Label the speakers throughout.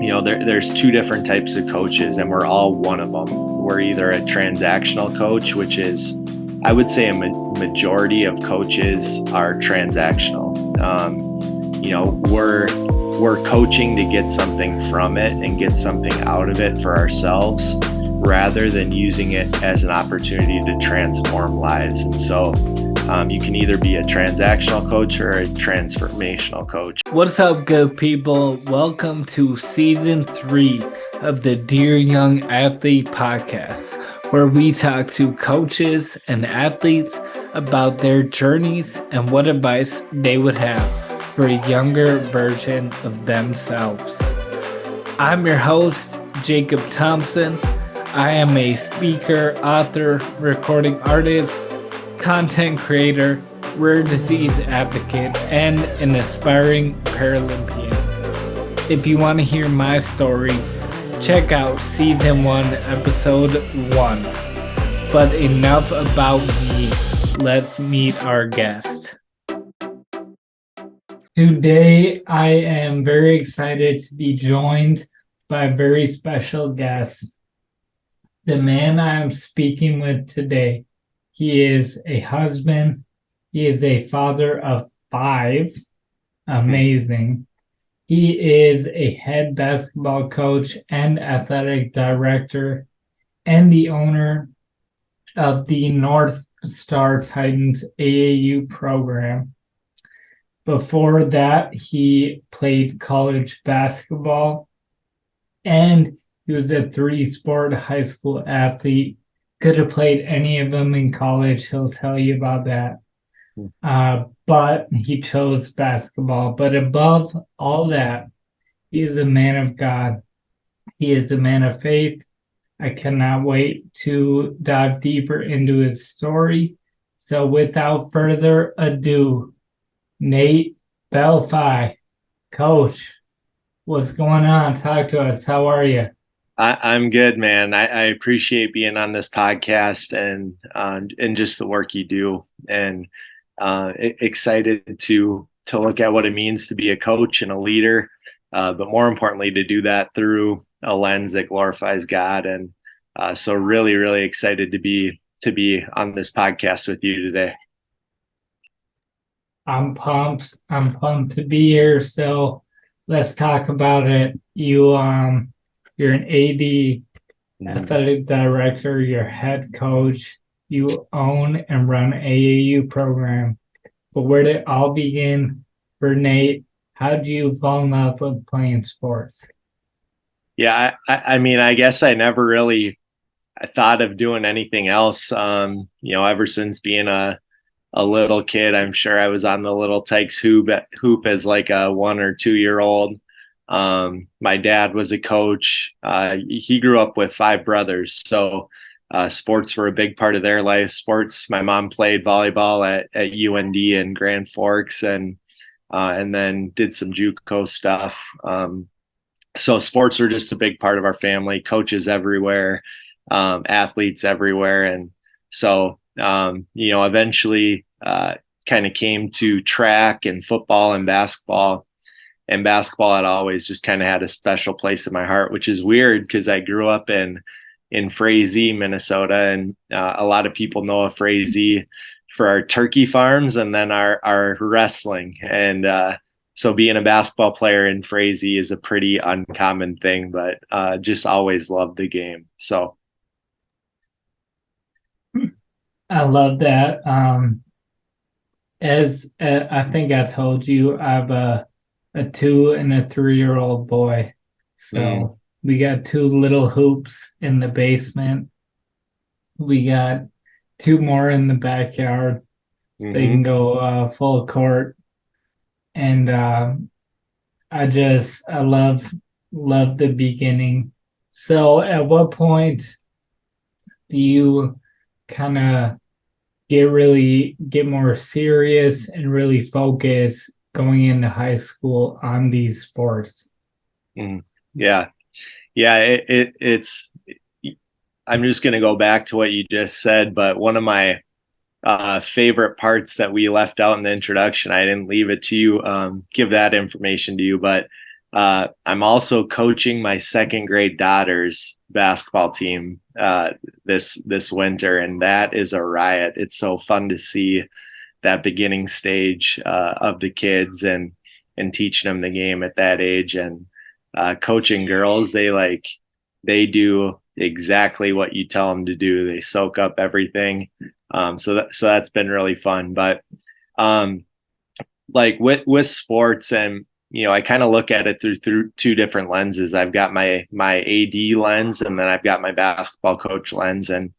Speaker 1: there's two different types of coaches, and we're all one of them. We're either a transactional coach, which is, I would say, a majority of coaches are transactional. We're coaching to get something from it and get something out of it for ourselves, rather than using it as an opportunity to transform lives. And so you can either be a transactional coach or a transformational coach.
Speaker 2: What's up, good people? Welcome to season 3 of the Dear Young Athlete podcast, where we talk to coaches and athletes about their journeys and what advice they would have for a younger version of themselves. I'm your host, Jacob Thompson. I am a speaker, author, recording artist, content creator, rare disease advocate, and an aspiring Paralympian. If you want to hear my story, check out season 1, episode 1. But enough about me. Let's meet our guest. Today, I am very excited to be joined by a very special guest. The man I am speaking with today, he is a husband. He is a father of 5. Amazing. He is a head basketball coach and athletic director and the owner of the North Star Titans AAU program. Before that, he played college basketball, and he was a 3-sport high school athlete. Could have played any of them in college. He'll tell you about that. But he chose basketball. But above all that, he is a man of God. He is a man of faith. I cannot wait to dive deeper into his story. So without further ado, Nate Bellefeuille, Coach, what's going on? Talk to us. How are you?
Speaker 1: I'm good, man. I appreciate being on this podcast and just the work you do, and excited to look at what it means to be a coach and a leader, but more importantly, to do that through a lens that glorifies God. And so really, really excited to be on this podcast with you today.
Speaker 2: I'm pumped to be here. So let's talk about it. You're an AD, athletic director, you're head coach, you own and run an AAU program. But where did it all begin for Nate? How did you fall in love with playing sports?
Speaker 1: Yeah, I mean, I guess I never really thought of doing anything else. Ever since being a little kid, I'm sure I was on the Little Tykes hoop as like a 1 or 2 year old. My dad was a coach. He grew up with 5 brothers, so sports were a big part of their life. Sports. My mom played volleyball at UND in Grand Forks, and then did some JUCO stuff. So sports were just a big part of our family. Coaches everywhere, athletes everywhere, and so eventually kind of came to track and football and basketball. And basketball had always just kind of had a special place in my heart, which is weird because I grew up in Frazee, Minnesota, and a lot of people know of Frazee for our turkey farms and then our wrestling. And so being a basketball player in Frazee is a pretty uncommon thing, but just always loved the game. So
Speaker 2: I love that. As I think I told you, I have a 2 and a 3-year-old boy. So we got 2 little hoops in the basement. We got 2 more in the backyard. So they can go full court. And I love the beginning. So at what point do you kind of get more serious and really focus going into high school on these sports?
Speaker 1: Yeah. It's I'm just going to go back to what you just said, but one of my favorite parts that we left out in the introduction, I didn't leave it to you, give that information to you, but I'm also coaching my second grade daughter's basketball team this winter, and that is a riot. It's so fun to see that beginning stage of the kids and teaching them the game at that age. And coaching girls, they do exactly what you tell them to do. They soak up everything. So that's been really fun. But um, like with sports, and I kind of look at it through two different lenses. I've got my AD lens, and then I've got my basketball coach lens. And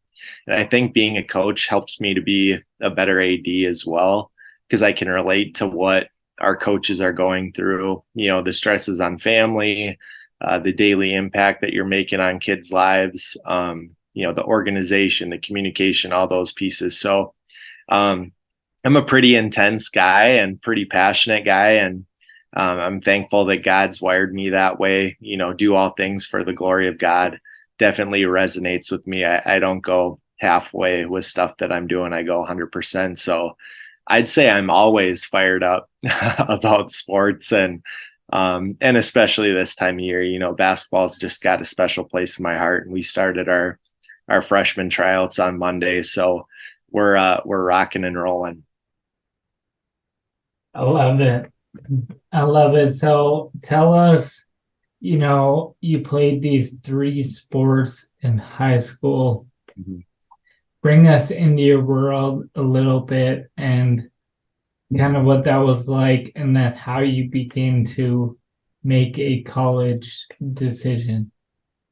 Speaker 1: I think being a coach helps me to be a better AD as well, because I can relate to what our coaches are going through, the stresses on family, the daily impact that you're making on kids' lives, the organization, the communication, all those pieces. So um, I'm a pretty intense guy and pretty passionate guy. And I'm thankful that God's wired me that way. Do all things for the glory of God definitely resonates with me. I don't go halfway with stuff that I'm doing. I go 100%. So I'd say I'm always fired up about sports, and especially this time of year. Basketball's just got a special place in my heart, and we started our freshman tryouts on Monday, so we're rocking and rolling.
Speaker 2: I love it. I love it. So tell us, you played these three sports in high school.
Speaker 1: Mhm.
Speaker 2: Bring us into your world a little bit and kind of what that was like, and then how you begin to make a college decision.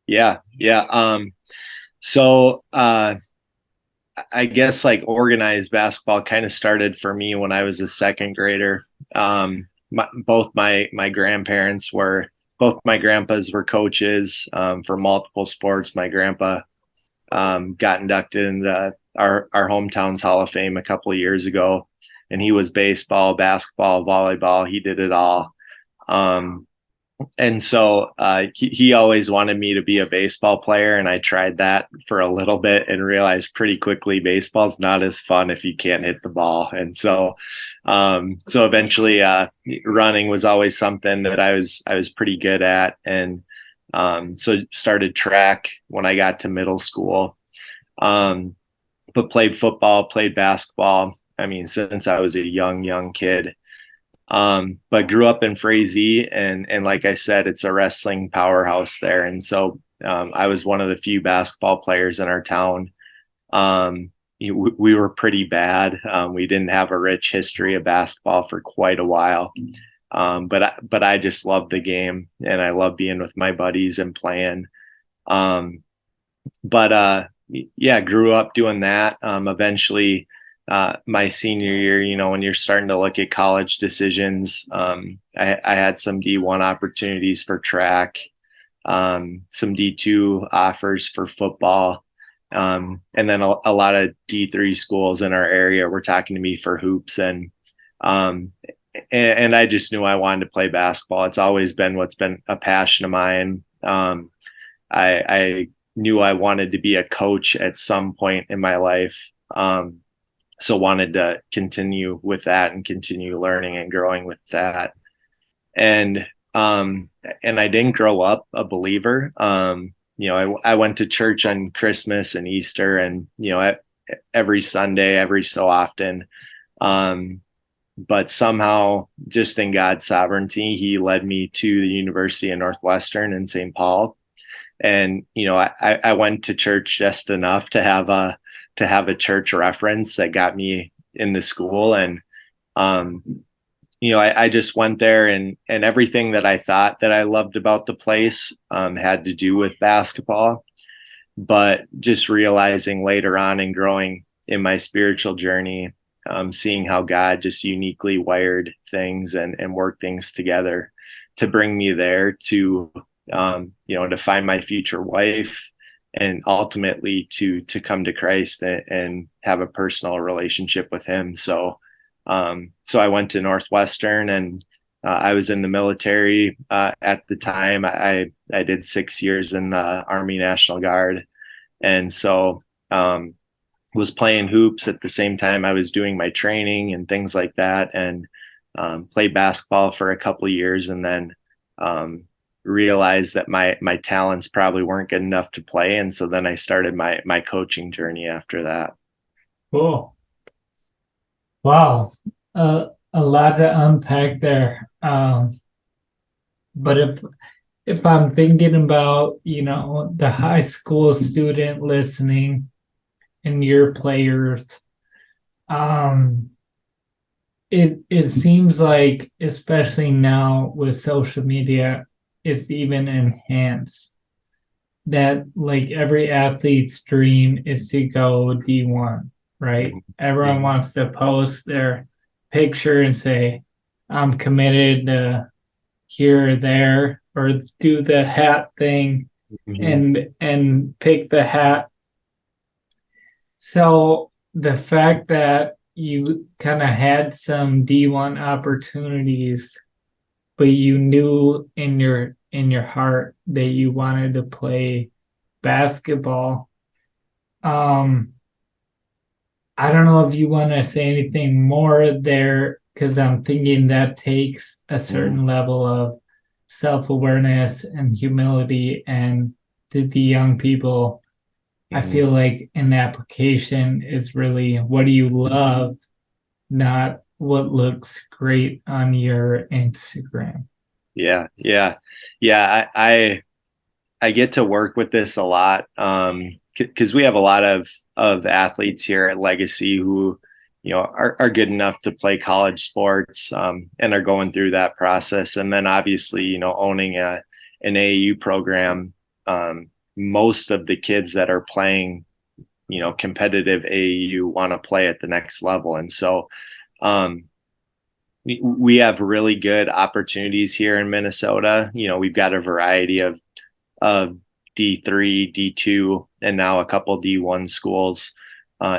Speaker 1: Yeah. So I guess like organized basketball kind of started for me when I was a second grader. Both my grandparents were both my grandpas were coaches for multiple sports. My grandpa got inducted into our hometown's Hall of Fame a couple of years ago, and he was baseball, basketball, volleyball. He did it all. Um, and so he always wanted me to be a baseball player, and I tried that for a little bit and realized pretty quickly baseball's not as fun if you can't hit the ball. And so eventually running was always something that I was pretty good at, and so started track when I got to middle school. um, but played football, played basketball. I mean, since I was a young kid. But grew up in Frazee, and like I said, it's a wrestling powerhouse there. And so I was one of the few basketball players in our town. We were pretty bad. We didn't have a rich history of basketball for quite a while. But I just loved the game, and I love being with my buddies and playing. Um, but yeah, grew up doing that. Eventually, my senior year, when you're starting to look at college decisions, I had some D1 opportunities for track, some D2 offers for football, and then a lot of D3 schools in our area were talking to me for hoops, um, and I just knew I wanted to play basketball. It's always been what's been a passion of mine. I knew I wanted to be a coach at some point in my life. So wanted to continue with that and continue learning and growing with that. And and I didn't grow up a believer. I went to church on Christmas and Easter, and every Sunday, every so often. Um, but somehow, just in God's sovereignty, He led me to the University of Northwestern in St. Paul. And I went to church just enough to have a church reference that got me in the school. And um I just went there, and everything that I thought that I loved about the place had to do with basketball. But just realizing later on and growing in my spiritual journey, seeing how God just uniquely wired things and worked things together to bring me there to find my future wife, and ultimately to come to Christ and have a personal relationship with Him. So I went to Northwestern, and I was in the military at the time. I did 6 years in the Army National Guard, and so was playing hoops at the same time I was doing my training and things like that, and played basketball for a couple of years, and then realized that my talents probably weren't good enough to play, and so then I started my coaching journey after that.
Speaker 2: Cool. Wow. A lot to unpack there. But if I'm thinking about, the high school student listening and your players, um, it seems like, especially now with social media, it's even enhanced that like every athlete's dream is to go D1, right? Everyone
Speaker 1: Mm-hmm.
Speaker 2: wants to post their picture and say, I'm committed to here or there, or do the hat thing
Speaker 1: Mm-hmm.
Speaker 2: and pick the hat. So the fact that you kind of had some D1 opportunities, but you knew in your heart that you wanted to play basketball. Um, I don't know if you want to say anything more there, because I'm thinking that takes a
Speaker 1: Mm-hmm.
Speaker 2: certain level of self-awareness and humility. And to the young people, I
Speaker 1: Mm-hmm.
Speaker 2: feel like an application is really, what do you love, not what looks great on your Instagram.
Speaker 1: Yeah, yeah, yeah. I get to work with this a lot, because we have a lot of athletes here at Legacy who, are good enough to play college sports, and are going through that process. And then obviously, owning an AAU program, most of the kids that are playing, competitive AAU want to play at the next level, and so. Um, we have really good opportunities here in Minnesota. We've got a variety of D3, D2, and now a couple D1 schools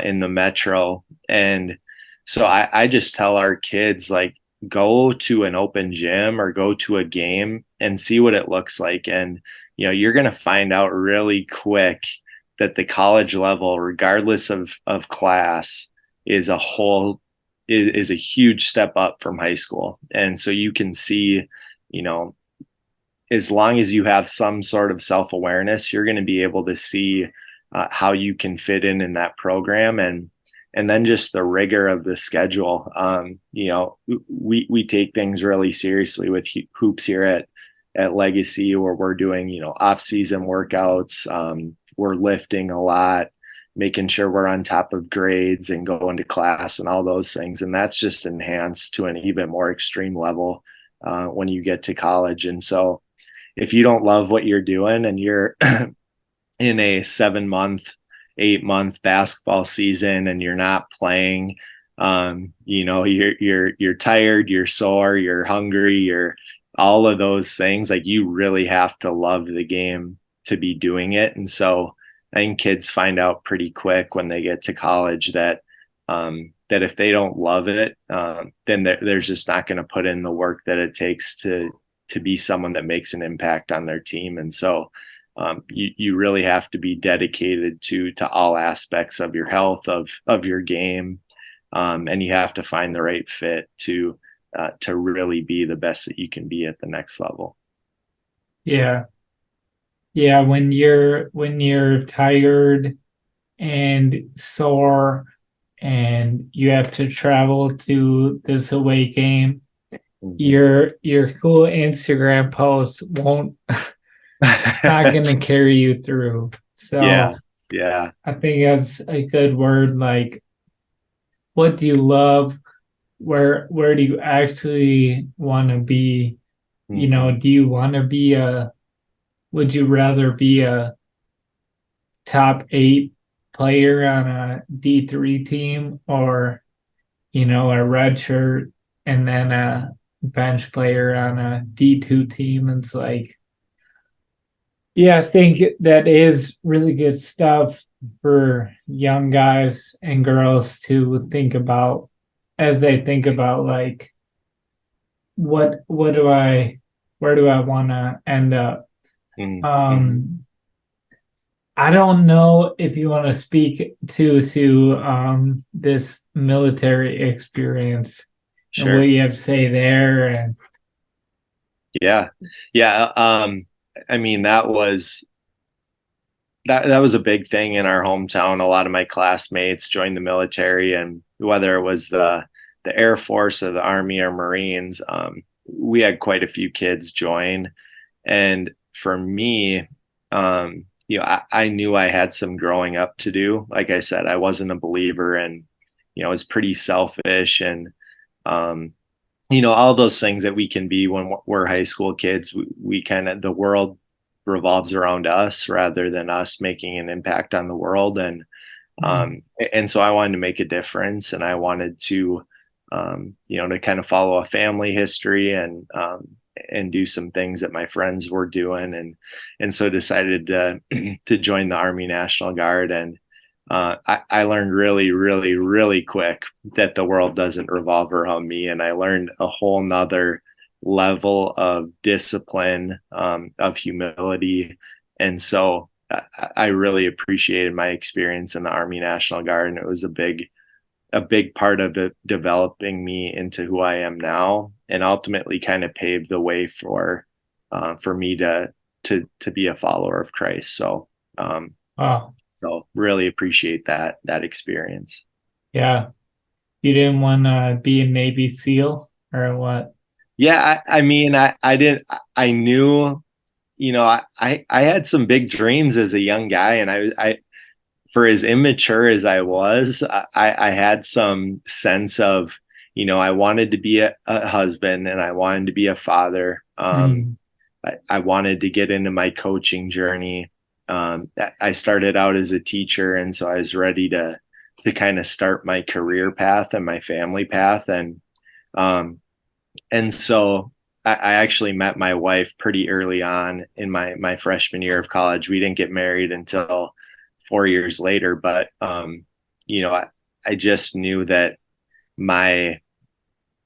Speaker 1: in the metro. And so I just tell our kids, like, go to an open gym or go to a game and see what it looks like. And, you're going to find out really quick that the college level, regardless of class, is a whole is a huge step up from high school. And so you can see, you know, as long as you have some sort of self-awareness, you're going to be able to see how you can fit in that program, and then just the rigor of the schedule. We take things really seriously with hoops here at Legacy, where we're doing off-season workouts. We're lifting a lot, making sure we're on top of grades and going to class and all those things, and that's just enhanced to an even more extreme level when you get to college. And so if you don't love what you're doing and you're in a 7 month, 8 month basketball season and you're not playing, you're tired, you're sore, you're hungry, you're all of those things. Like, you really have to love the game to be doing it. And so I think kids find out pretty quick when they get to college that if they don't love it, then they're just not going to put in the work that it takes to be someone that makes an impact on their team. And so you really have to be dedicated to all aspects of your health, of your game, and you have to find the right fit to really be the best that you can be at the next level.
Speaker 2: Yeah. Yeah, when you're tired and sore and you have to travel to this away game,
Speaker 1: Mm-hmm.
Speaker 2: your cool Instagram posts won't not gonna carry you through.
Speaker 1: Yeah,
Speaker 2: So
Speaker 1: yeah.
Speaker 2: I think that's a good word. Like, what do you love? Where do you actually want to be?
Speaker 1: Mm-hmm.
Speaker 2: Do you want to be a would you rather be a top eight player on a D3 team, or a red shirt and then a bench player on a D2 team? It's like, yeah, I think that is really good stuff for young guys and girls to think about as they think about, like, what do I where do I want to end up?
Speaker 1: Mm-hmm.
Speaker 2: Um, I don't know if you want to speak to this military experience and what
Speaker 1: Sure.
Speaker 2: you have to say there. And
Speaker 1: Yeah. Yeah. I mean, that was a big thing in our hometown. A lot of my classmates joined the military, and whether it was the Air Force or the Army or Marines, we had quite a few kids join. And for me, I knew I had some growing up to do. Like I said, I wasn't a believer, and I was pretty selfish, and um, all those things that we can be when we're high school kids. We kind of, the world revolves around us rather than us making an impact on the world.
Speaker 2: Mm.
Speaker 1: And so I wanted to make a difference, and I wanted to, to kind of follow a family history, and do some things that my friends were doing. And so decided to join the Army National Guard. And I learned really, really, really quick that the world doesn't revolve around me. And I learned a whole nother level of discipline, of humility. And so I really appreciated my experience in the Army National Guard. And it was a big part of it developing me into who I am now, and ultimately kind of paved the way for me to be a follower of Christ. Um,
Speaker 2: Wow.
Speaker 1: so really appreciate that experience.
Speaker 2: Yeah. You didn't want to be a Navy SEAL or what?
Speaker 1: Yeah, I mean, I didn't. I knew, I had some big dreams as a young guy, and I for as immature as I was, I had some sense of, I wanted to be a husband, and I wanted to be a father.
Speaker 2: Mm.
Speaker 1: I wanted to get into my coaching journey. I started out as a teacher, and so I was ready to kind of start my career path and my family path. Um, and so I actually met my wife pretty early on in my freshman year of college. We didn't get married until 4 years later, but I just knew that my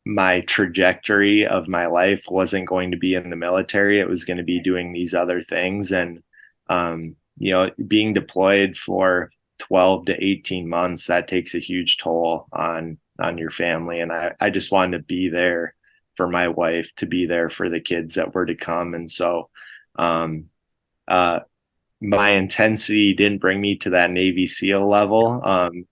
Speaker 1: my trajectory of my life wasn't going to be in the military. It was going to be doing these other things. And being deployed for 12 to 18 months, that takes a huge toll on your family. And I just wanted to be there for my wife, to be there for the kids that were to come. And so um, uh, my intensity didn't bring me to that Navy SEAL level.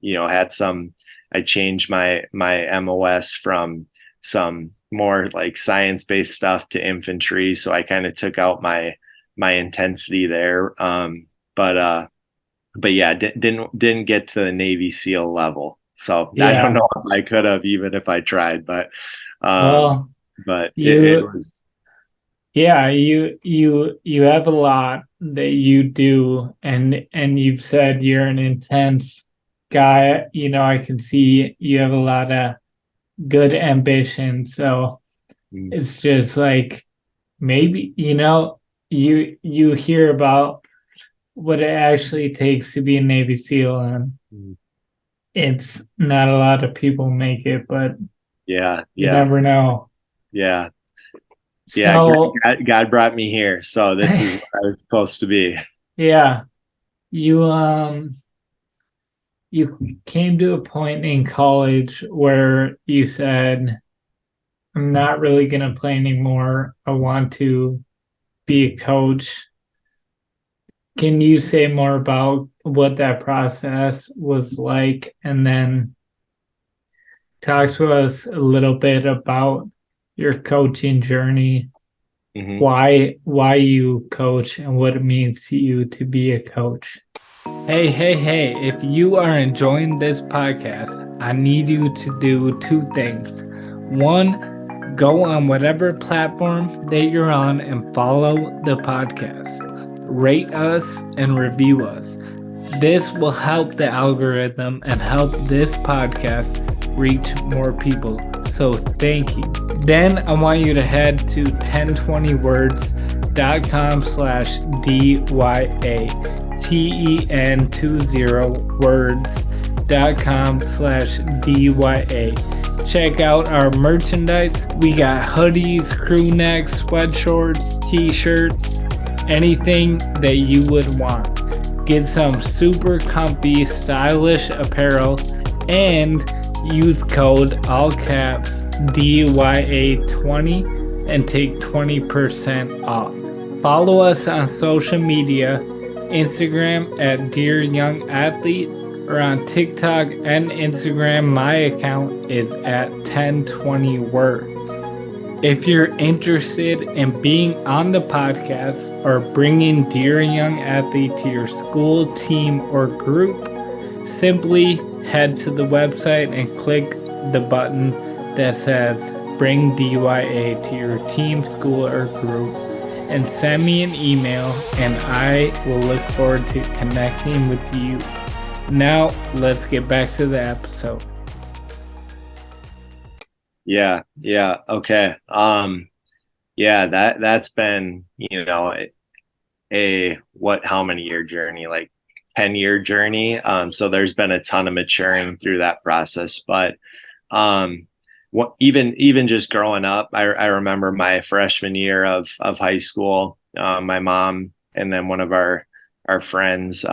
Speaker 1: Had some, I changed my MOS from some more like science based stuff to infantry. So I kind of took out my intensity there. But yeah, didn't get to the Navy SEAL level. So I don't
Speaker 2: Yeah.
Speaker 1: know if I could have, even if I tried, um,
Speaker 2: Well,
Speaker 1: but it
Speaker 2: you
Speaker 1: was.
Speaker 2: yeah, you have a lot that you do, and you've said you're an intense guy. I can see you have a lot of good ambition. So
Speaker 1: Mm,
Speaker 2: it's just like maybe, you hear about what it actually takes to be a Navy SEAL, and
Speaker 1: mm.
Speaker 2: it's not a lot of people make it, but
Speaker 1: Yeah,
Speaker 2: you
Speaker 1: yeah,
Speaker 2: never know.
Speaker 1: yeah. Yeah,
Speaker 2: So
Speaker 1: God brought me here, so this is what I was supposed to be.
Speaker 2: yeah, you you came to a point in college where you said, I'm not really going to play anymore. I want to be a coach. Can you say more about what that process was like? And then talk to us a little bit about your coaching journey,
Speaker 1: Hmm.
Speaker 2: why you coach and what it means to you to be a coach. Hey, if you are enjoying this podcast, I need you to do two things. One, go on whatever platform that you're on and follow the podcast. Rate us and review us. This will help the algorithm and help this podcast reach more people. So thank you. Then I want you to head to 1020words.com/DYA. TEN20words.com/DYA. Check out our merchandise. We got hoodies, crew necks, sweatshorts, t-shirts, anything that you would want. Get some super comfy, stylish apparel and use code all caps DYA20 and take 20% off. Follow us on social media, Instagram at Dear Young Athlete, or on TikTok and Instagram. My account is at 1020 words. If you're interested in being on the podcast or bringing Dear Young Athlete to your school, team, or group, simply head to the website and click the button that says Bring DYA to your team, school, or group, and send me an email, and I will look forward to connecting with you. Now, let's get back to the episode.
Speaker 1: Yeah. Okay. Yeah, that's been, how many year journey? Like 10-year journey. So there's been a ton of maturing through that process. But even just growing up, I remember my freshman year of high school, my mom and then one of our friends,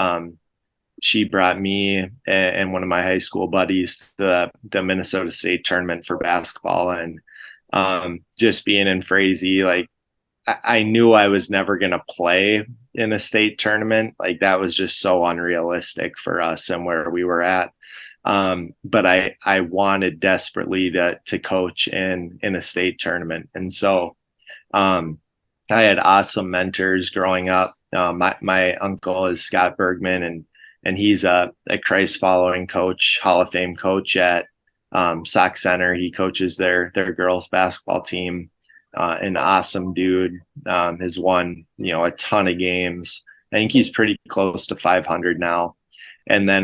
Speaker 1: she brought me and one of my high school buddies to the Minnesota State tournament for basketball. And just being in Frazee, like I knew I was never going to play in a state tournament. Like that was just so unrealistic for us and where we were at. But I wanted desperately to coach in a state tournament. And so I had awesome mentors growing up. My uncle is Scott Bergman, and he's a Christ following coach, Hall of Fame coach at Sauk Center. He coaches their girls basketball team. An awesome dude. Has won a ton of games. I think he's pretty close to 500 now. And then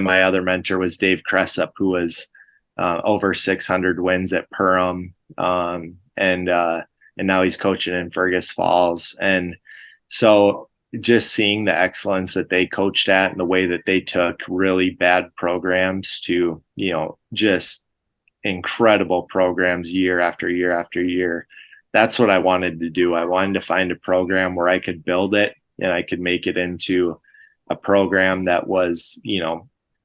Speaker 1: my other mentor was Dave Cressup, who was over 600 wins at Perham, and now he's coaching in Fergus Falls. And so just seeing the excellence that they coached at and the way that they took really bad programs to, just incredible programs year after year after year. That's what I wanted to do. I wanted to find a program where I could build it and I could make it into a program that was,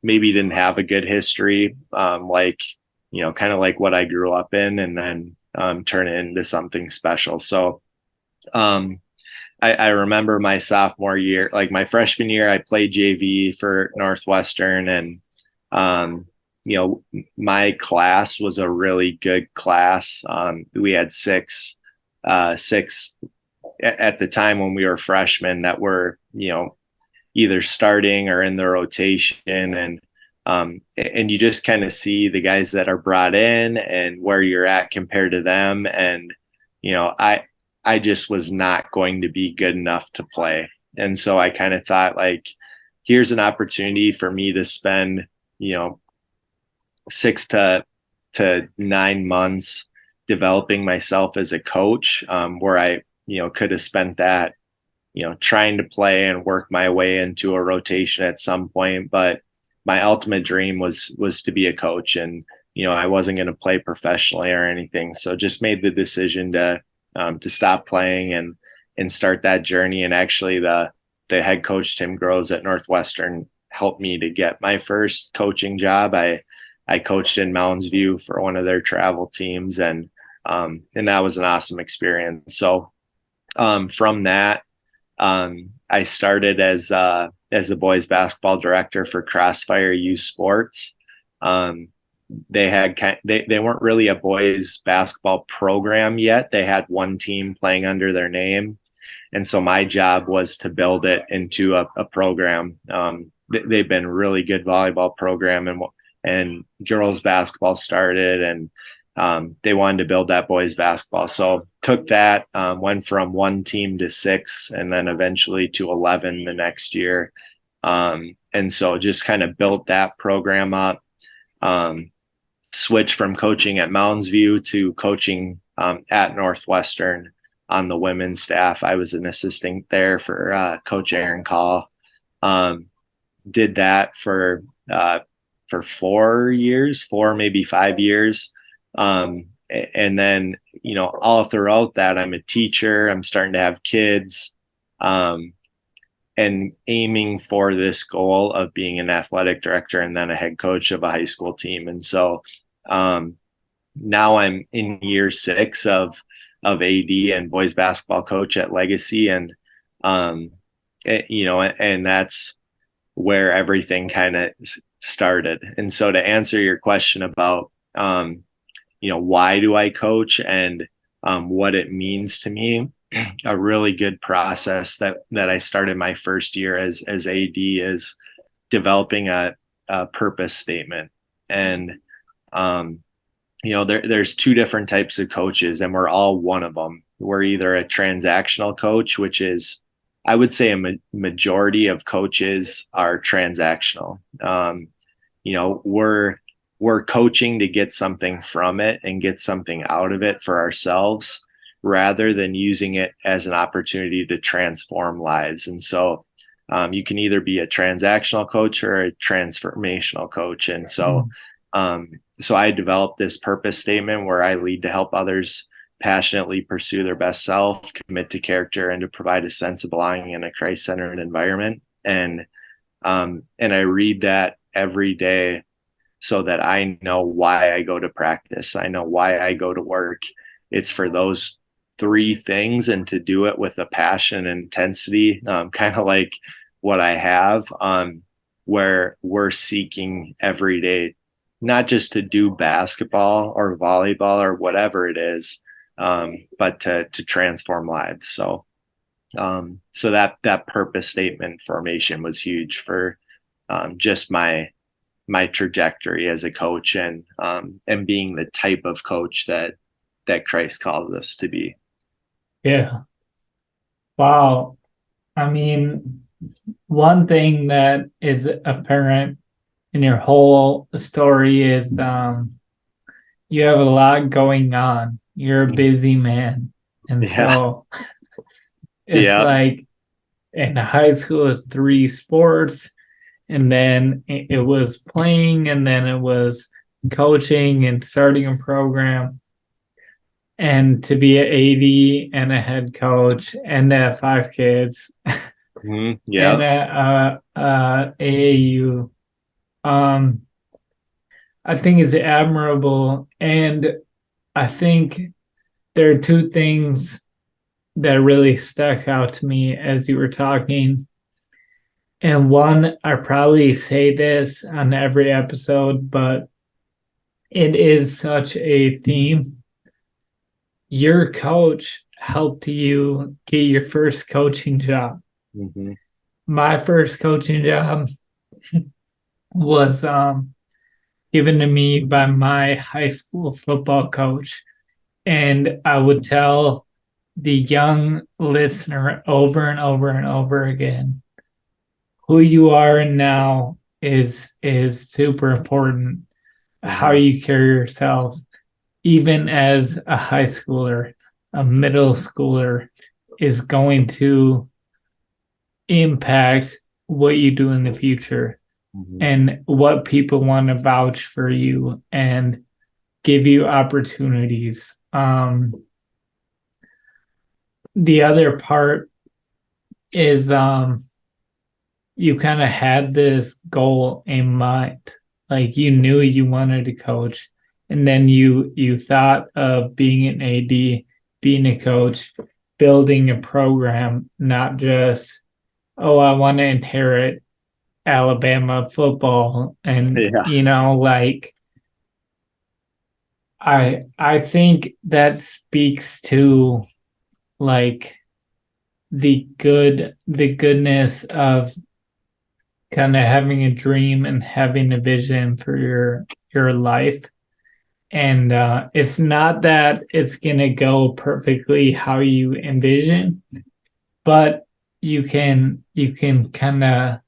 Speaker 1: maybe didn't have a good history, kind of like what I grew up in, and then turn it into something special. So I remember my sophomore year, like my freshman year, I played JV for Northwestern, and my class was a really good class. We had six at the time when we were freshmen that were, either starting or in the rotation. And you just kind of see the guys that are brought in and where you're at compared to them. And, I just was not going to be good enough to play. And so I kind of thought, like, here's an opportunity for me to spend, 6 to 9 months developing myself as a coach, where I, could have spent that, trying to play and work my way into a rotation at some point. But my ultimate dream was to be a coach, and, I wasn't going to play professionally or anything. So just made the decision to stop playing and start that journey. And actually the head coach, Tim Groves at Northwestern, helped me to get my first coaching job. I coached in Mounds View for one of their travel teams, and that was an awesome experience. So from that, I started as the boys basketball director for Crossfire Youth Sports. They weren't really a boys basketball program yet. They had one team playing under their name, and so my job was to build it into a program. They've been a really good volleyball program, and girls basketball started, and they wanted to build that boys basketball. So took that, went from one team to 6, and then eventually to 11 the next year. And so just kind of built that program up, switched from coaching at Mounds View to coaching at Northwestern on the women's staff. I was an assistant there for Coach Aaron Call. Did that for 4 years, maybe 5 years. And then, all throughout that, I'm a teacher. I'm starting to have kids, and aiming for this goal of being an athletic director and then a head coach of a high school team. And so now I'm in year 6 of AD and boys basketball coach at Legacy, and and that's where everything kind of started. And so to answer your question about why do I coach and what it means to me, a really good process that I started my first year as AD is developing a purpose statement. And there's two different types of coaches, and we're all one of them. We're either a transactional coach, which is, I would say, majority of coaches are transactional. We're coaching to get something from it and get something out of it for ourselves, rather than using it as an opportunity to transform lives. And so you can either be a transactional coach or a transformational coach. And so I developed this purpose statement where I lead to help others passionately pursue their best self, commit to character, and to provide a sense of belonging in a Christ-centered environment. And I read that every day so that I know why I go to practice. I know why I go to work. It's for those three things, and to do it with a passion and intensity, kind of like what I have, where we're seeking every day, not just to do basketball or volleyball or whatever it is, but to transform lives. So that purpose statement formation was huge for just my trajectory as a coach, and being the type of coach that Christ calls us to be.
Speaker 2: Yeah. Wow. I mean, one thing that is apparent in your whole story is you have a lot going on. You're a busy man. And so it's like in high school it's 3 sports, and then it was playing, and then it was coaching and starting a program, and to be an AD and a head coach and to have 5 kids. And AAU. I think it's admirable, and I think there are 2 things that really stuck out to me as you were talking. And one, I probably say this on every episode, but it is such a theme. Your coach helped you get your first coaching job.
Speaker 1: Mm-hmm.
Speaker 2: My first coaching job was given to me by my high school football coach. And I would tell the young listener over and over and over again, who you are now is super important. How you carry yourself, even as a high schooler, a middle schooler, is going to impact what you do in the future, and what people want to vouch for you and give you opportunities. The other part is you kind of had this goal in mind, like you knew you wanted to coach, and then you thought of being an AD, being a coach, building a program, not just, oh, I want to inherit Alabama football. And like I think that speaks to like the goodness of kind of having a dream and having a vision for your life. And it's not that it's gonna go perfectly how you envision, but you can kind of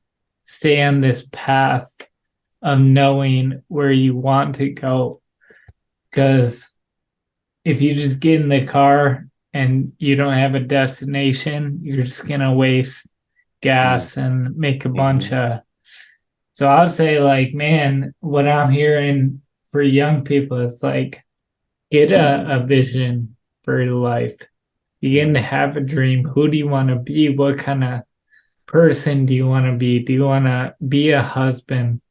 Speaker 2: stay on this path of knowing where you want to go. Because if you just get in the car and you don't have a destination, you're just gonna waste gas and make a bunch of. So I would say, like, man, what I'm hearing for young people is like, get a vision for your life. Begin to have a dream. Who do you want to be? What kind of person do you want to be? Do you want to be a husband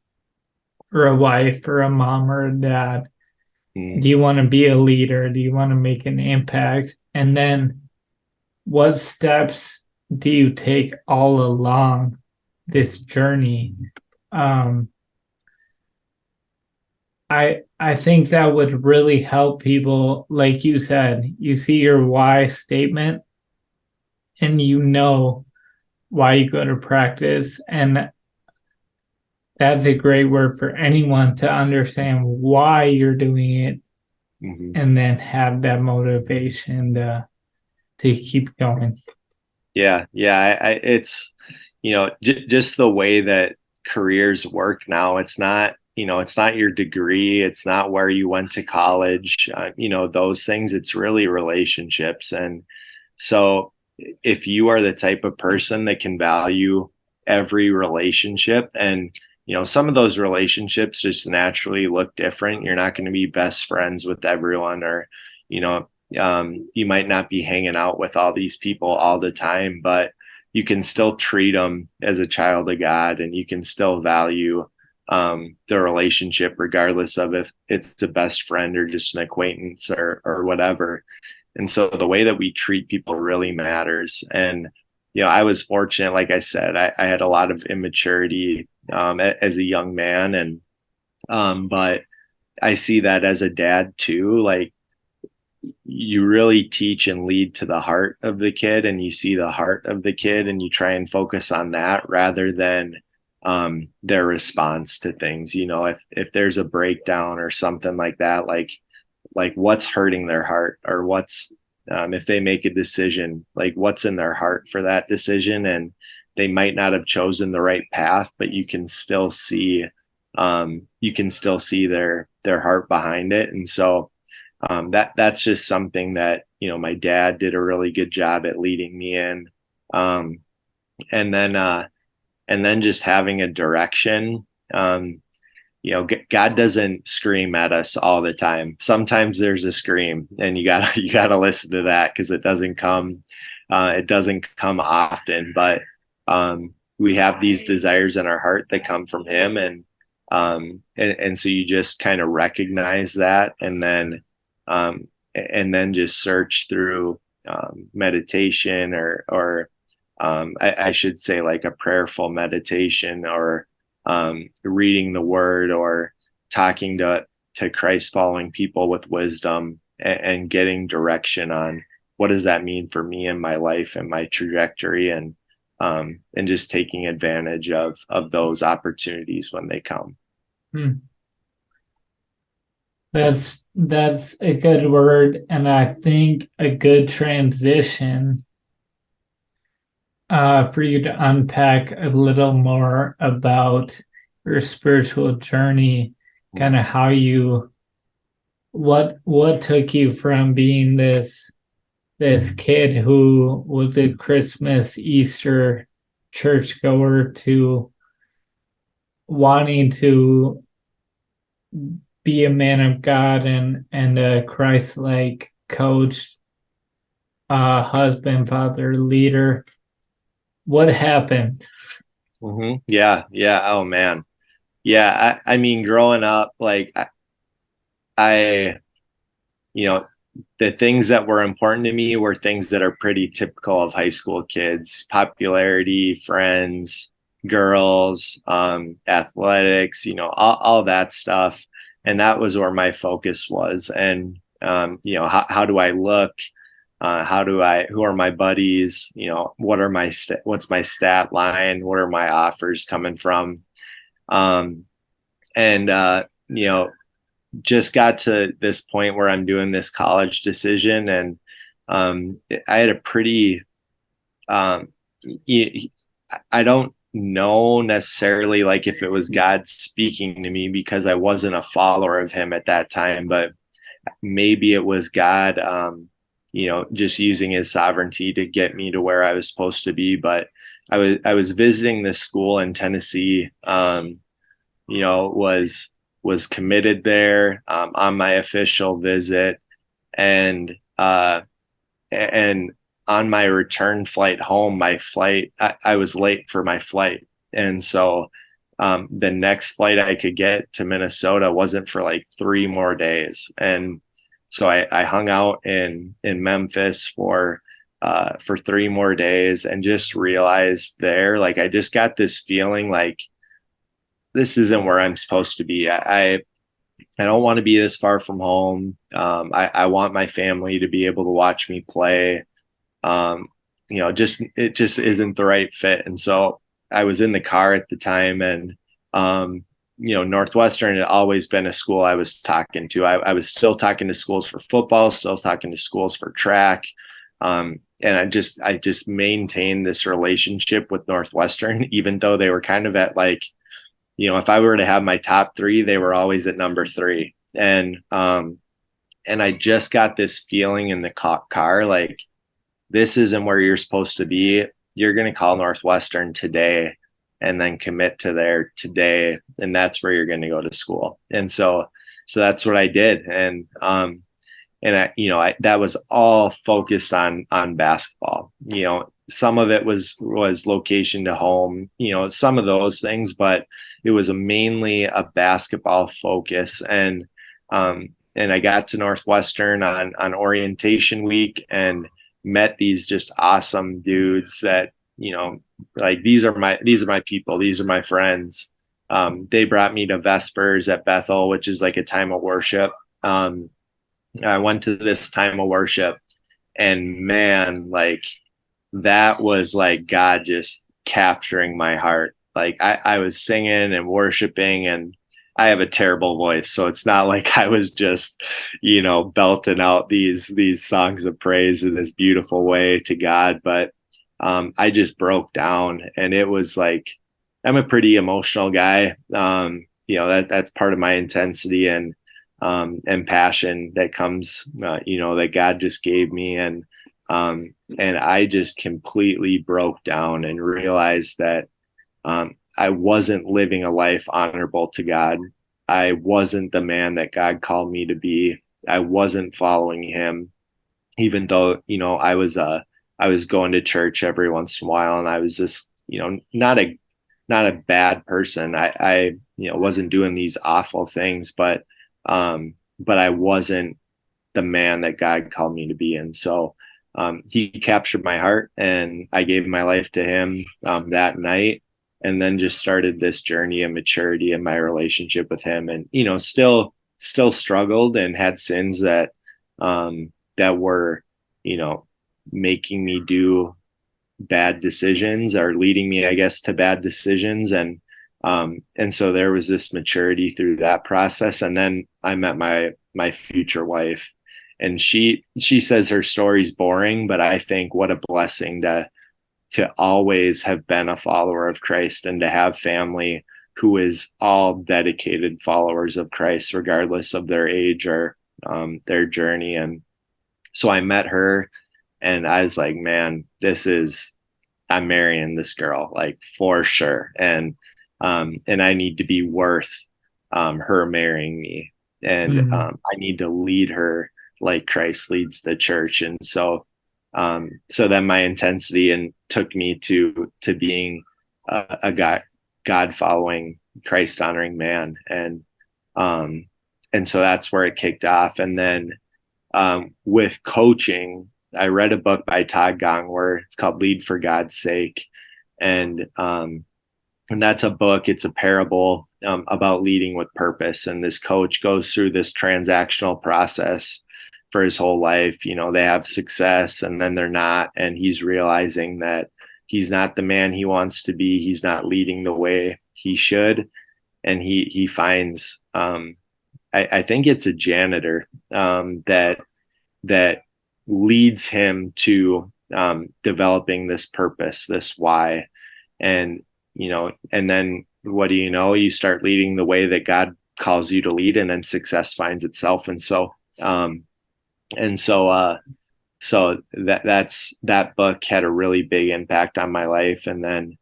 Speaker 2: or a wife or a mom or a dad?
Speaker 1: Mm,
Speaker 2: Do you want to be a leader? Do you want to make an impact? And then what steps do you take all along this journey? Um, I think that would really help people. Like you said, you see your why statement and you know why you go to practice. And that's a great word for anyone to understand why you're doing it
Speaker 1: mhm.
Speaker 2: and then have that motivation to keep going.
Speaker 1: Yeah, yeah. It's, just the way that careers work now. It's not, it's not your degree. It's not where you went to college. Those things. It's really relationships. And so, if you are the type of person that can value every relationship, and some of those relationships just naturally look different. You're not going to be best friends with everyone, or you know you might not be hanging out with all these people all the time, but you can still treat them as a child of God, and you can still value the relationship, regardless of if it's a best friend or just an acquaintance or whatever. And so the way that we treat people really matters. And I was fortunate, like I said, I had a lot of immaturity as a young man, and but I see that as a dad too. Like, you really teach and lead to the heart of the kid, and you see the heart of the kid, and you try and focus on that rather than their response to things. If there's a breakdown or something like that, like what's hurting their heart, or what's if they make a decision, like what's in their heart for that decision. And they might not have chosen the right path, but you can still see their heart behind it. And so that's just something that my dad did a really good job at leading me in. um, and then just having a direction. God doesn't scream at us all the time. Sometimes there's a scream, and you gotta listen to that, because it doesn't come often. But we have these desires in our heart that come from Him, and so you just kind of recognize that, and then just search through meditation, or I should say, like a prayerful meditation, or reading the Word, or talking to Christ following people with wisdom, and getting direction on what does that mean for me in my life and my trajectory, and just taking advantage of those opportunities when they come.
Speaker 2: Hmm. That's a good word, and I think a good transition for you to unpack a little more about your spiritual journey, kind of how you what took you from being this kid who was a Christmas, Easter churchgoer to wanting to be a man of God and a Christ-like coach, husband, father, leader. What happened?
Speaker 1: Yeah, yeah. Oh man, yeah. I mean, growing up, like I you know, the things that were important to me were things that are pretty typical of high school kids: popularity, friends, girls, athletics, all that stuff. And that was where my focus was. And, how do I look? Who are my buddies? What's my stat line? What are my offers coming from? Um, and, just got to this point where I'm doing this college decision, and I had a pretty um, I don't know necessarily like if it was God speaking to me, because I wasn't a follower of Him at that time, but maybe it was God, just using His sovereignty to get me to where I was supposed to be. But I was visiting this school in Tennessee. Was committed there on my official visit, and and on my return flight home, I was late for my flight, and so the next flight I could get to Minnesota wasn't for like 3 more days. And so I hung out in Memphis for 3 more days and just realized there, like I just got this feeling like this isn't where I'm supposed to be. I don't want to be this far from home. I want my family to be able to watch me play. Um, just it just isn't the right fit. And so I was in the car at the time, and Northwestern had always been a school I was talking to. I was still talking to schools for football, still talking to schools for track. And I just maintained this relationship with Northwestern, even though they were kind of at like, if I were to have my top three, they were always at number three. And I just got this feeling in the car, like, this isn't where you're supposed to be. You're going to call Northwestern today and then commit to there today. And that's where you're going to go to school. And so that's what I did. And that was all focused on basketball. Some of it was location to home, some of those things, but it was mainly a basketball focus. And I got to Northwestern on orientation week and met these just awesome dudes that, like, these are my people, these are my friends. They brought me to Vespers at Bethel, which is like a time of worship. I went to this time of worship, and man, like, that was like God just capturing my heart. Like I was singing and worshiping, and I have a terrible voice, so it's not like I was just, belting out these songs of praise in this beautiful way to God. But I just broke down, and it was like, I'm a pretty emotional guy. That's part of my intensity and passion that comes, that God just gave me. And I just completely broke down and realized that I wasn't living a life honorable to God. I wasn't the man that God called me to be. I wasn't following him, even though, I was going to church every once in a while, and I was just, not a bad person. I wasn't doing these awful things, but I wasn't the man that God called me to be. And so he captured my heart, and I gave my life to him that night, and then just started this journey of maturity in my relationship with him. And, still struggled and had sins that were, making me do bad decisions, or leading me, I guess, to bad decisions. And so there was this maturity through that process. And then I met my future wife, and she says her story's boring, but I think what a blessing to always have been a follower of Christ, and to have family who is all dedicated followers of Christ, regardless of their age or their journey. And so I met her, and I was like, man, I'm marrying this girl, like, for sure. And I need to be worth her marrying me. And I need to lead her like Christ leads the church. And so then my intensity and took me to being a God following, Christ honoring man. And so that's where it kicked off. And then with coaching, I read a book by Todd Gongwer. It's called Lead for God's Sake. And that's a book. It's a parable about leading with purpose. And this coach goes through this transactional process for his whole life. They have success, and then they're not. And he's realizing that he's not the man he wants to be. He's not leading the way he should. And he finds, I think it's a janitor that leads him to developing this purpose, this why. And and then what do you know? You start leading the way that God calls you to lead, and then success finds itself. And so that book had a really big impact on my life. And then,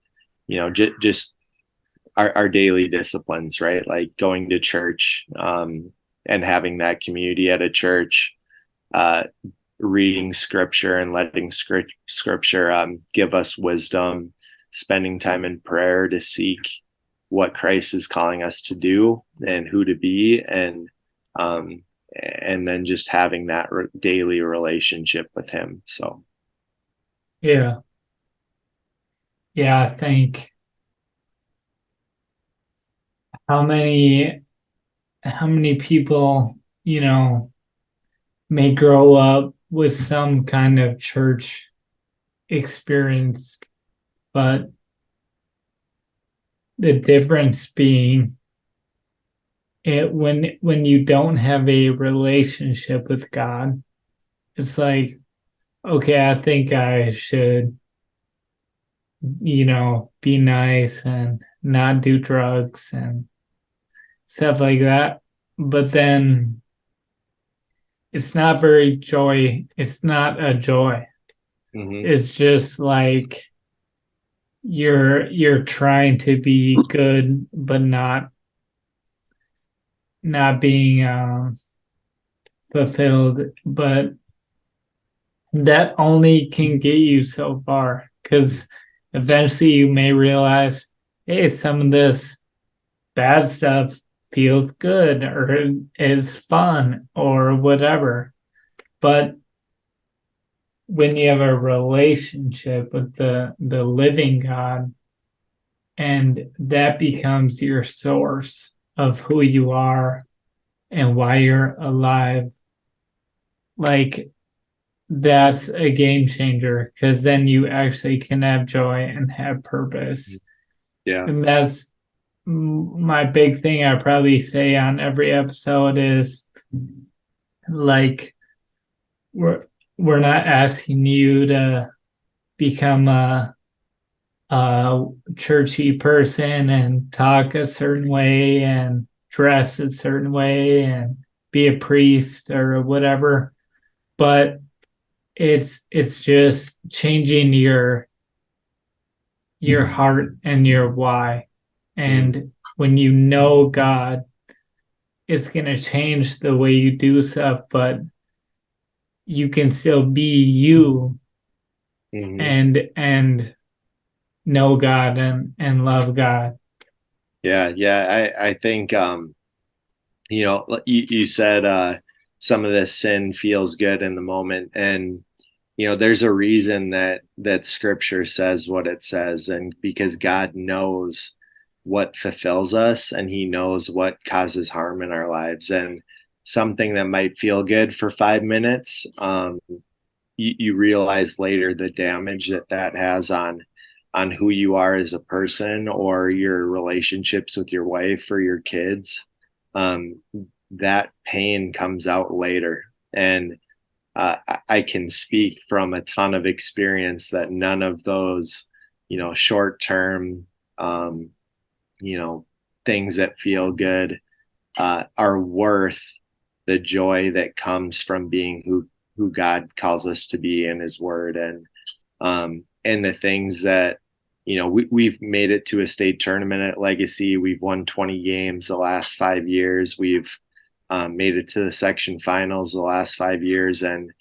Speaker 1: just our daily disciplines, right? Like going to church, and having that community at a church, reading scripture and letting scripture give us wisdom, spending time in prayer to seek what Christ is calling us to do and who to be, um, and then just having that daily relationship with Him. So,
Speaker 2: Yeah. Yeah, I think how many people, may grow up with some kind of church experience, but the difference being it when you don't have a relationship with God, it's like, okay, I think I should, be nice and not do drugs and stuff like that. But then it's not a joy.
Speaker 1: mm-hmm,
Speaker 2: It's just like you're trying to be good but not being fulfilled, but that only can get you so far because eventually you may realize, hey, some of this bad stuff feels good or is fun or whatever. But when you have a relationship with the living God, and that becomes your source of who you are and why you're alive, like that's a game changer because then you actually can have joy and have purpose.
Speaker 1: yeah,
Speaker 2: And that's my big thing I probably say on every episode is like we're we're not asking you to become a churchy person and talk a certain way and dress a certain way and be a priest or whatever, but it's just changing your heart and your why.
Speaker 1: mm-hmm,
Speaker 2: And when you know God, it's going to change the way you do stuff, but you can still be you
Speaker 1: mm-hmm.
Speaker 2: and know God and love God.
Speaker 1: Yeah. I think you said some of this sin feels good in the moment, and there's a reason that Scripture says what it says, and because God knows what fulfills us, and He knows what causes harm in our lives, and something that might feel good for 5 minutes, you realize later the damage that has on who you are as a person or your relationships with your wife or your kids. um, that pain comes out later, and I can speak from a ton of experience that none of those short term um, you know things that feel good are worth the joy that comes from being who God calls us to be in His Word, and the things that we've made it to a state tournament at Legacy. We've won 20 games the last 5 years. We've made it to the section finals the last 5 years, and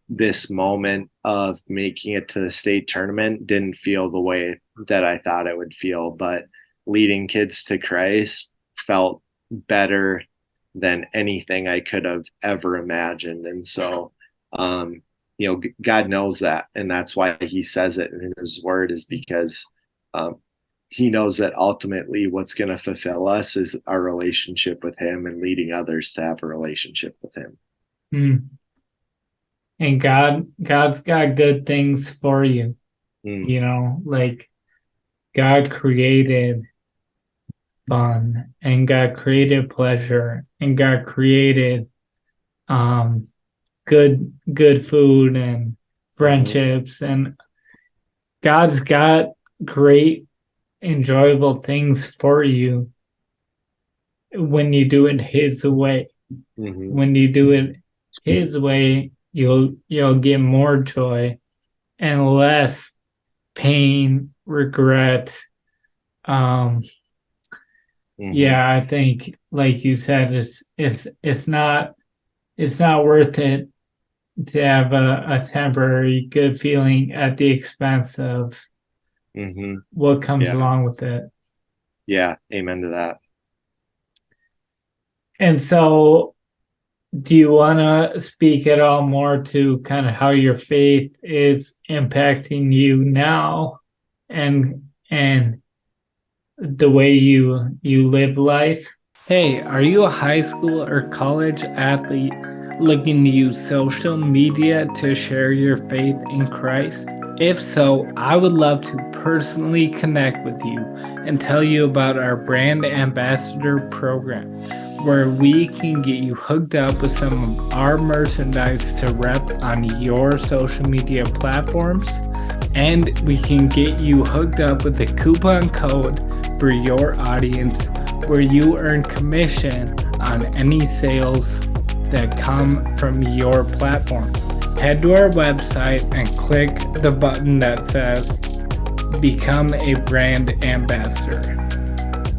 Speaker 1: this moment of making it to the state tournament didn't feel the way that I thought it would feel, but leading kids to Christ felt better than anything I could have ever imagined. And so, God knows that. And that's why He says it in His Word, is because um, He knows that ultimately what's going to fulfill us is our relationship with Him and leading others to have a relationship with Him.
Speaker 2: Mm. And God's got good things for you.
Speaker 1: Mm,
Speaker 2: Like God created fun and God created pleasure and God created um good food and
Speaker 1: mm-hmm,
Speaker 2: friendships, and God's got great enjoyable things for you when you do it His way.
Speaker 1: mm-hmm,
Speaker 2: When you do it His way, you'll get more joy and less pain, regret. Um,
Speaker 1: mm-hmm.
Speaker 2: yeah, I think like you said, it's not worth it to have a temporary good feeling at the expense of
Speaker 1: Mm-hmm.
Speaker 2: what comes
Speaker 1: Yeah.
Speaker 2: along with it.
Speaker 1: Yeah. Amen to that.
Speaker 2: And so, do you want to speak at all more to kind of how your faith is impacting you now and the way you live life? Hey, are you a high school or college athlete looking to use social media to share your faith in Christ? If so, I would love to personally connect with you and tell you about our brand ambassador program, where we can get you hooked up with some of our merchandise to rep on your social media platforms, and we can get you hooked up with a coupon code for your audience where you earn commission on any sales that come from your platform. Head to our website and click the button that says Become a Brand Ambassador.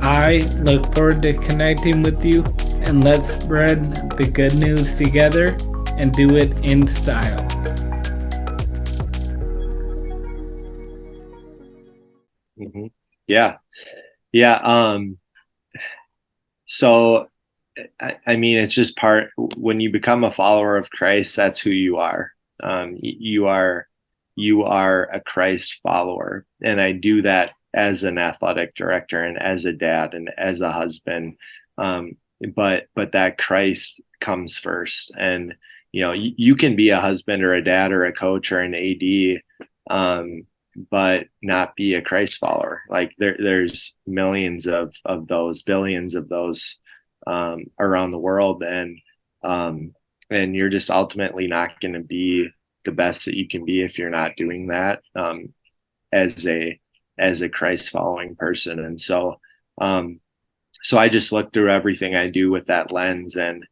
Speaker 2: I look forward to connecting with you, and let's spread the good news together and do it in style.
Speaker 1: Hmm. Yeah. Yeah. So I mean, it's just part when you become a follower of Christ, that's who you are. You are a Christ follower, and I do that as an athletic director and as a dad and as a husband. Um, but that Christ comes first, and you can be a husband or a dad or a coach or an AD, but not be a Christ follower. Like there's millions of those, billions of those around the world, um, and you're just ultimately not going to be the best that you can be if you're not doing that as a Christ following person. And um, so I just look through everything I do with that lens, and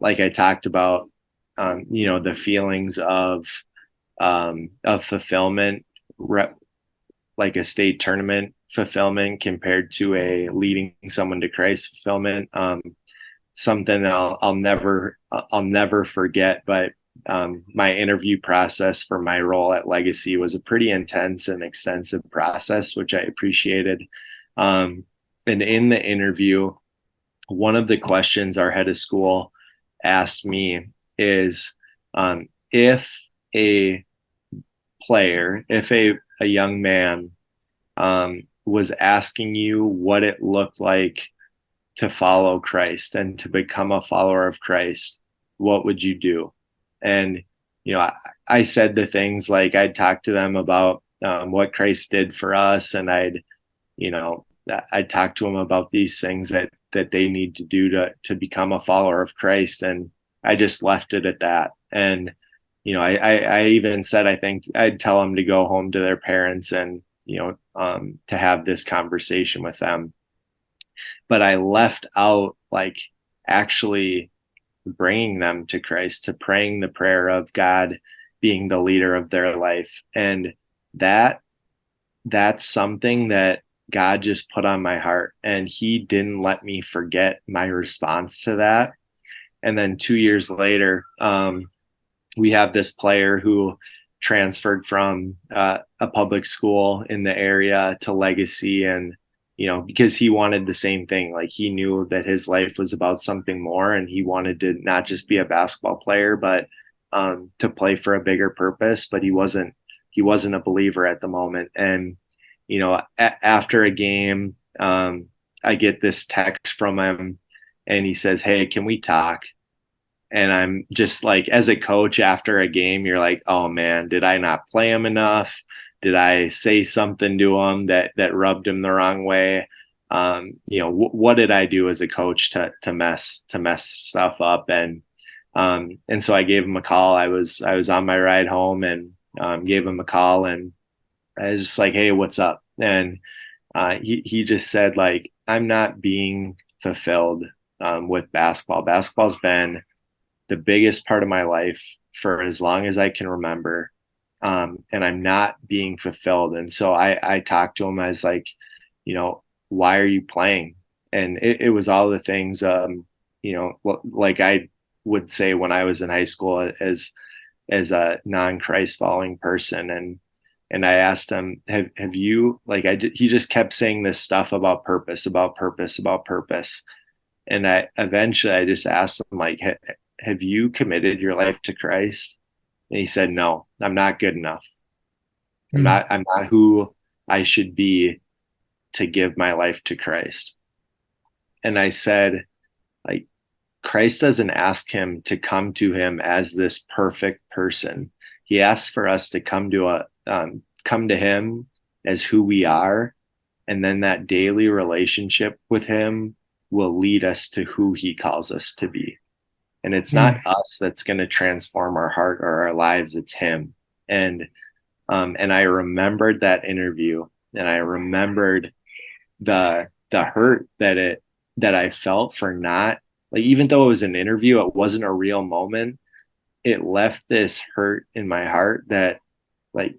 Speaker 1: like I talked about, the feelings of fulfillment, like a state tournament fulfillment compared to a leading someone to Christ fulfillment. Something that I'll never forget. But my interview process for my role at Legacy was a pretty intense and extensive process, which I appreciated. And in the interview, one of the questions our head of school asked me is, if a player, if a young man was asking you what it looked like to follow Christ and to become a follower of Christ, what would you do? And, I said the things like I'd talk to them about what Christ did for us. And you know, I'd talk to them about these things that they need to do to become a follower of Christ. And I just left it at that. And, I even said, I think I'd tell them to go home to their parents and, to have this conversation with them. But I left out like actually bringing them to Christ, to praying the prayer of God being the leader of their life. And that that's something that God just put on my heart, and he didn't let me forget my response to that. And then 2 years later, we have this player who transferred from a public school in the area to Legacy, and because he wanted the same thing. Like he knew that his life was about something more, and he wanted to not just be a basketball player, but to play for a bigger purpose. But he wasn't a believer at the moment. And after a game, I get this text from him, and he says, "Hey, can we talk?" And I'm just like, as a coach after a game, you're like, oh man, did I not play him enough? Did I say something to him that rubbed him the wrong way? What did I do as a coach to mess stuff up? And so I gave him a call. I was on my ride home, and gave him a call, and I was just like, hey, what's up? And he just said, like, I'm not being fulfilled with basketball. Basketball's been the biggest part of my life for as long as I can remember. And I'm not being fulfilled. And so I talked to him. I was like, why are you playing? And it was all the things, like I would say when I was in high school as a non-Christ following person. And And I asked him, have you, like, he just kept saying this stuff about purpose, about purpose, about purpose. And I just asked him, like, have you committed your life to Christ? And he said, no, I'm not good enough.
Speaker 2: Hmm.
Speaker 1: I'm not who I should be to give my life to Christ. And I said, like, Christ doesn't ask him to come to him as this perfect person. He asks for us to come to him as who we are, and then that daily relationship with him will lead us to who he calls us to be. And it's not
Speaker 2: Hmm.
Speaker 1: us that's going to transform our heart or our lives; it's him. And I remembered that interview, and I remembered the hurt that I felt for not, like, even though it was an interview, it wasn't a real moment. It left this hurt in my heart that, like,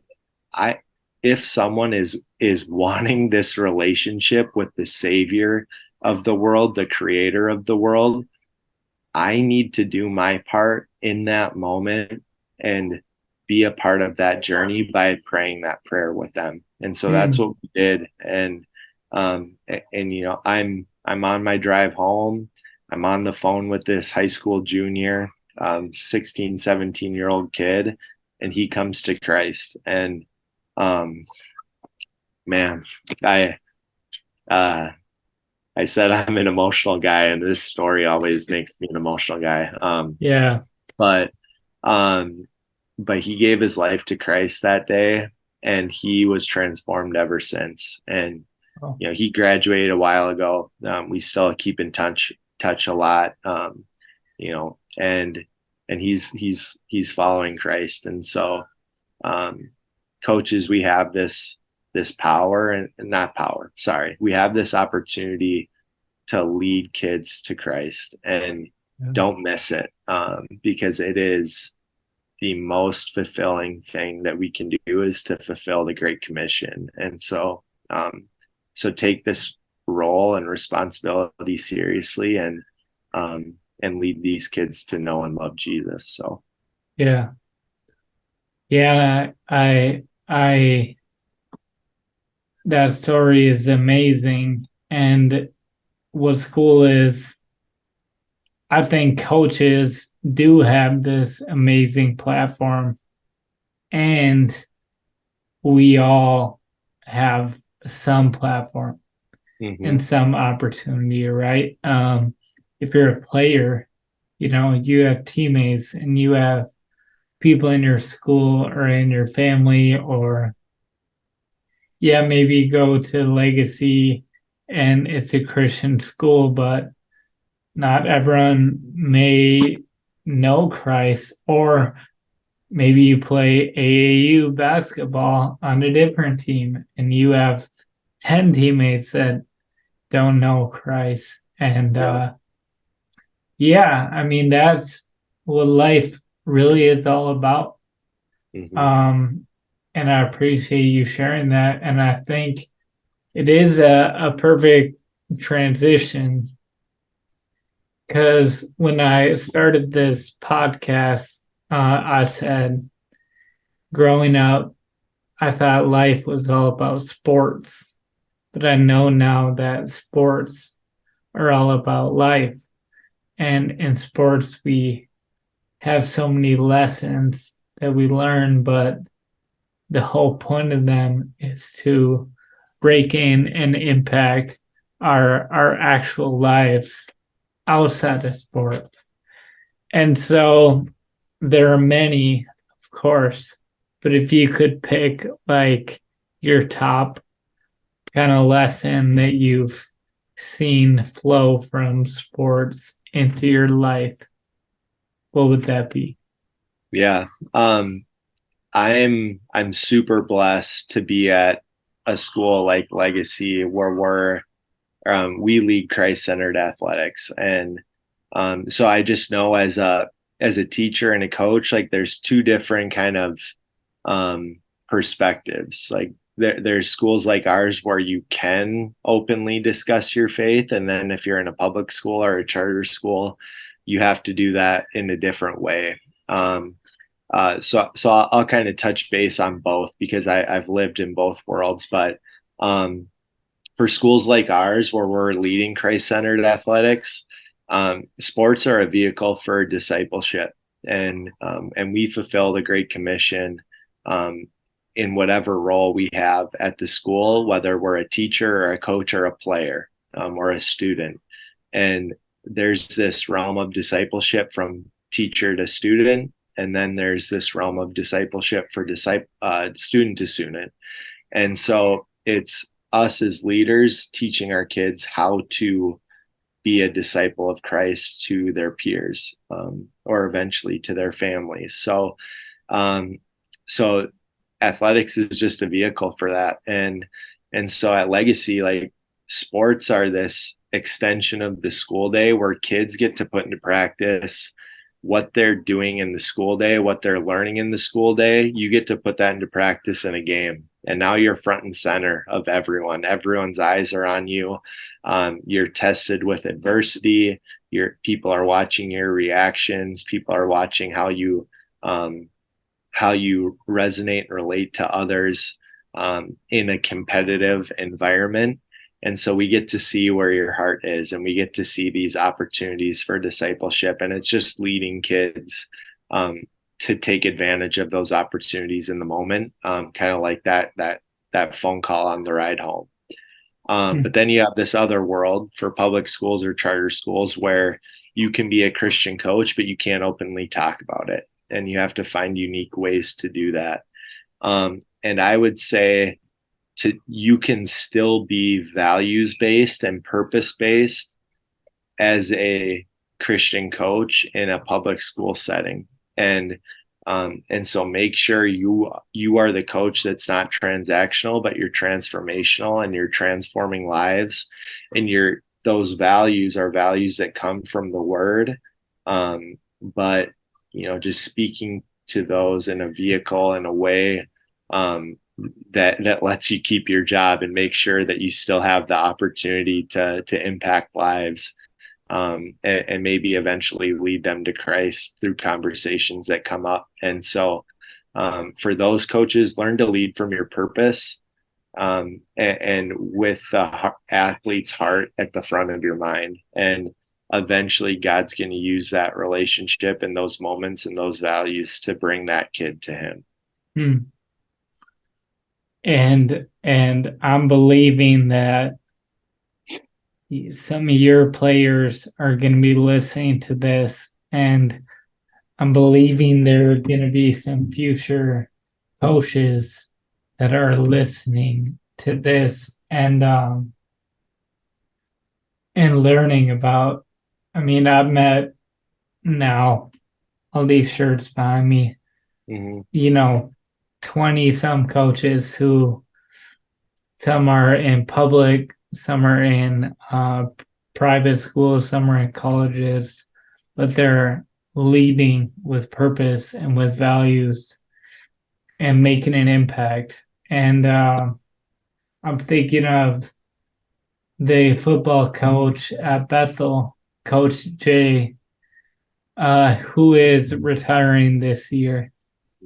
Speaker 1: I if someone is wanting this relationship with the savior of the world, the creator of the world, I need to do my part in that moment and be a part of that journey by praying that prayer with them. And so that's
Speaker 2: Hmm.
Speaker 1: what we did. And you know, I'm on my drive home. I'm on the phone with this high school junior, 16, 17-year-old kid, and he comes to Christ. And um, man, I uh, I said I'm an emotional guy, and this story always makes me an emotional guy.
Speaker 2: Yeah.
Speaker 1: But um but he gave his life to Christ that day, and he was transformed ever since. And
Speaker 2: Oh,
Speaker 1: you know, he graduated a while ago. We still keep in touch a lot. You know, and he's following Christ. And so, um coaches, we have this power, and not power, sorry, we have this opportunity to lead kids to Christ, and
Speaker 2: yeah.
Speaker 1: don't miss it, because it is the most fulfilling thing that we can do, is to fulfill the Great Commission. And so, so take this role and responsibility seriously, and lead these kids to know and love Jesus. So,
Speaker 2: Yeah. Yeah. That story is amazing. And what's cool is I think coaches do have this amazing platform, and we all have some platform
Speaker 1: mm-hmm,
Speaker 2: and some opportunity, right? If you're a player, you have teammates and you have people in your school or in your family, or yeah, maybe go to Legacy and it's a Christian school, but not everyone may know Christ, or maybe you play AAU basketball on a different team and you have 10 teammates that don't know Christ. And
Speaker 1: yeah,
Speaker 2: yeah, I mean, that's what life really is all about.
Speaker 1: mm-hmm,
Speaker 2: Um, and I appreciate you sharing that. And I think it is a perfect transition, because when I started this podcast, I said growing up, I thought life was all about sports, but I know now that sports are all about life. And in sports, we have so many lessons that we learn, but the whole point of them is to break in and impact our actual lives outside of sports. And so there are many, of course, but if you could pick like your top kind of lesson that you've seen flow from sports into your life, what would that be?
Speaker 1: yeah. I'm super blessed to be at a school like Legacy, where we lead Christ-centered athletics. And so I just know, as a teacher and a coach, like, there's two different kind of perspectives. Like, there's schools like ours where you can openly discuss your faith, and then if you're in a public school or a charter school, you have to do that in a different way. So I'll kind of touch base on both because I've lived in both worlds. But um, for schools like ours, where we're leading Christ-centered athletics, sports are a vehicle for discipleship, and we fulfill the Great Commission um, in whatever role we have at the school, whether we're a teacher or a coach or a player or a student. And there's this realm of discipleship from teacher to student, and then there's this realm of discipleship for student to student. And so it's us as leaders teaching our kids how to be a disciple of Christ to their peers, or eventually to their families. Um, so athletics is just a vehicle for that. And so at Legacy, like, sports are this extension of the school day where kids get to put into practice what they're doing in the school day, what they're learning in the school day. You get to put that into practice in a game. And now you're front and center of everyone. Everyone's eyes are on you. You're tested with adversity. People are watching your reactions. People are watching how you resonate and relate to others in a competitive environment. And so we get to see where your heart is, and we get to see these opportunities for discipleship. And it's just leading kids to take advantage of those opportunities in the moment, kind of like that phone call on the ride home. But then you have this other world for public schools or charter schools where you can be a Christian coach, but you can't openly talk about it. And you have to find unique ways to do that. And I would say you can still be values based and purpose based as a Christian coach in a public school setting. And so make sure you are the coach that's not transactional, but you're transformational, and you're transforming lives. And those values are values that come from the word. But just speaking to those in a vehicle, in a way that lets you keep your job and make sure that you still have the opportunity to impact lives, and maybe eventually lead them to Christ through conversations that come up. And so for those coaches, learn to lead from your purpose, and with the athlete's heart at the front of your mind. And eventually God's going to use that relationship and those moments and those values to bring that kid to him.
Speaker 2: And I'm believing that some of your players are going to be listening to this, and I'm believing there are going to be some future coaches that are listening to this and learning about. I mean, I've met now all these shirts behind me, 20 some coaches who, some are in public, some are in private schools, some are in colleges, but they're leading with purpose and with values and making an impact. And I'm thinking of the football coach at Bethel, Coach Jay, who is retiring this year.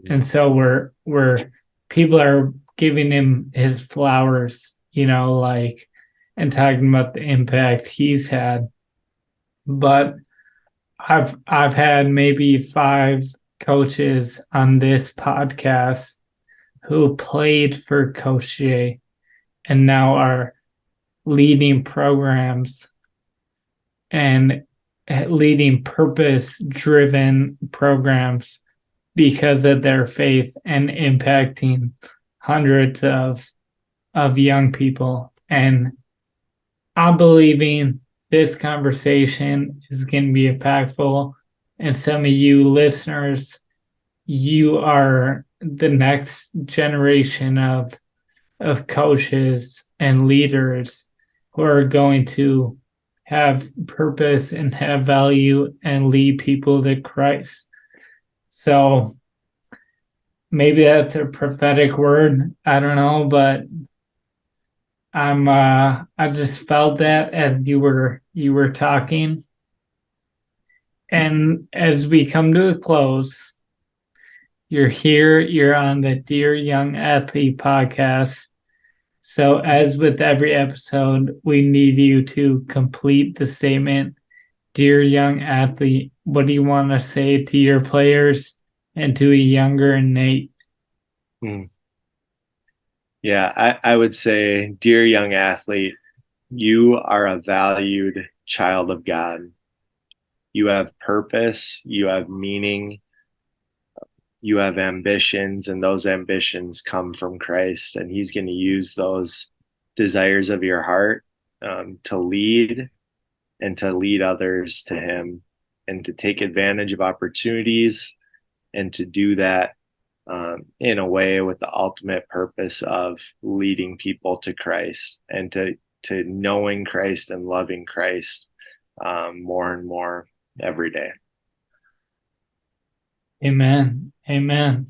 Speaker 2: And so we're people are giving him his flowers, and talking about the impact he's had. But I've had maybe 5 coaches on this podcast who played for Coach Jay and now are leading programs and leading purpose-driven programs because of their faith and impacting hundreds of young people. And I'm believing this conversation is going to be impactful. And some of you listeners, you are the next generation of coaches and leaders who are going to have purpose and have value and lead people to Christ. So maybe that's a prophetic word. I don't know, but I just felt that as you were talking. And as we come to a close, You're here. You're on the Dear Young Athlete podcast. So, as with every episode, we need you to complete the statement. Dear young athlete, what do you want to say to your players and to a younger Nate?
Speaker 1: Yeah, I would say, dear young athlete, you are a valued child of God. You have purpose, you have meaning, you have ambitions, and those ambitions come from Christ. And He's going to use those desires of your heart to lead and to lead others to Him and to take advantage of opportunities and to do that in a way with the ultimate purpose of leading people to Christ and to knowing Christ and loving Christ more and more every day.
Speaker 2: Amen. Amen.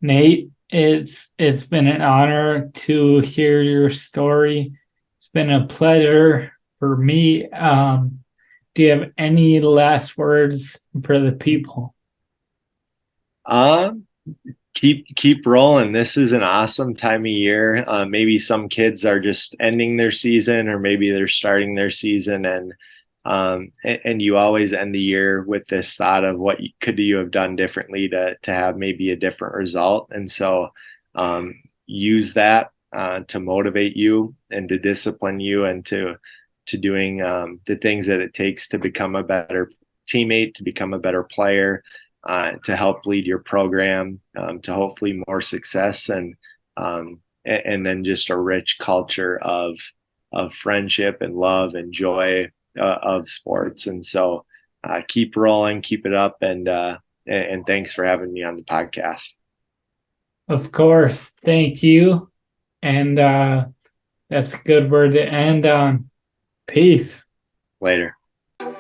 Speaker 2: Nate, it's been an honor to hear your story. It's been a pleasure for me. Do you have any last words for the people?
Speaker 1: Keep rolling. This is an awesome time of year. Maybe some kids are just ending their season, or maybe they're starting their season, and you always end the year with this thought of what could you have done differently to have maybe a different result. And so use that to motivate you and to discipline you and to doing the things that it takes to become a better teammate, to become a better player, to help lead your program to hopefully more success and then just a rich culture of friendship and love and joy of sports. And so keep rolling, keep it up, and thanks for having me on the podcast.
Speaker 2: Of course, thank you, and that's a good word to end on. Peace.
Speaker 1: Later.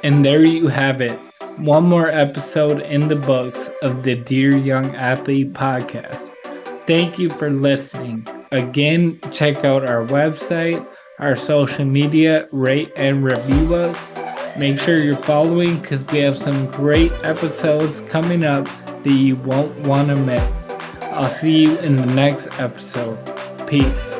Speaker 2: And there you have it. One more episode in the books of the Dear Young Athlete podcast. Thank you for listening. Again, check out our website, our social media, rate and review us. Make sure you're following because we have some great episodes coming up that you won't want to miss. I'll see you in the next episode. Peace.